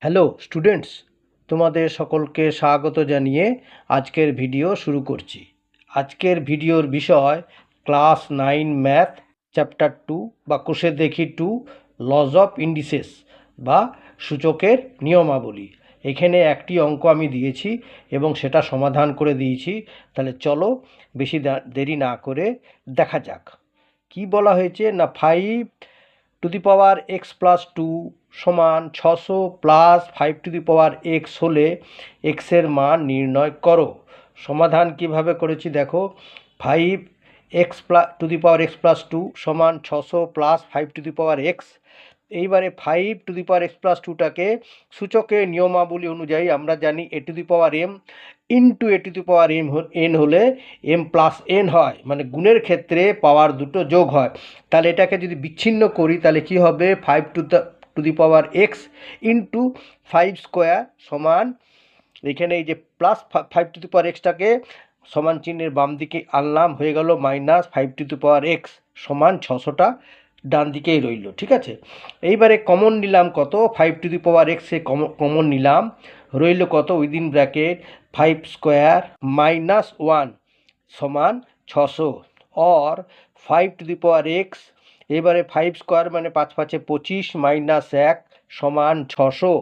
Hello students, তোমাদের সকলকে স্বাগত জানিয়ে আজকের ভিডিও শুরু করছি। আজকের ভিডিওর বিষয় ক্লাস 9 ম্যাথ চ্যাপ্টার 2 বা কোষে দেখি 2 লজ অফ ইন্ডিসেস বা সূচকের নিয়মাবলী। এখানে একটি অঙ্ক আমি দিয়েছি এবং সেটা সমাধান করে দিয়েছি। তাহলে চলো বেশি দেরি না করে দেখা যাক কি বলা হয়েছে। না 5^x+2 সমান 600 প্লাস 5^x হলে এক্সের মান নির্ণয় করো। সমাধান কিভাবে করেছি দেখো। 5^x+2 সমান 600 প্লাস 5^x। এইবারে 5^x+2টাকে সূচকের নিয়মাবলী অনুযায়ী আমরা জানি a^m ইন্টু a^n হলে m+n হয়, মানে গুণের ক্ষেত্রে পাওয়ার দুটো যোগ হয়। তাহলে এটাকে যদি বিচ্ছিন্ন করি তাহলে কি হবে, 5^x ইন্টু 5² সমান, এখানে এই যে প্লাস 5^xটাকে সমান চিহ্নের বাম দিকে আনলাম, হয়ে গেল -5^x সমান 600টা ডান দিকেই রইল। ঠিক আছে, এইবারে কমন নিলাম কত, 5^x এ কমন নিলাম, রইল কত উইদিন ব্র্যাকেট 5² -1 সমান 600 অর 5^x। এবারে 5² মানে 5×5 25 -1 সমান 600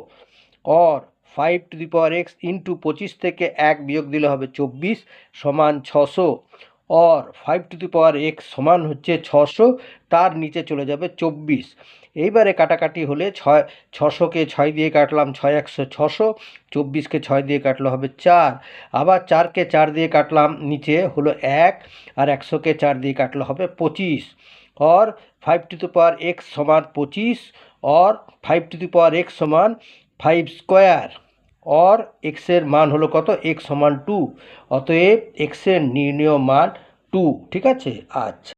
অর 5^x ইন্টু 25 থেকে 1 বিয়োগ দিলে হবে 24 সমান 600 অর 5^x সমান হচ্ছে 600, তার নিচে চলে যাবে 24। এইবারে কাটাকাটি হলে 600কে 6 দিয়ে কাটলাম 6×100 600, 24কে 6 দিয়ে কাটলে হবে 4, আবার 4কে 4 দিয়ে কাটলাম নিচে হলো 1, আর 100কে 4 দিয়ে কাটলে হবে 25 অর 5^x সমান 25 অর 5^x সমান 5² অর এক্সের মান হলো কত, x সমান 2। অতএব এক্সের নির্ণেয় মান 2। ঠিক আছে, আচ্ছা।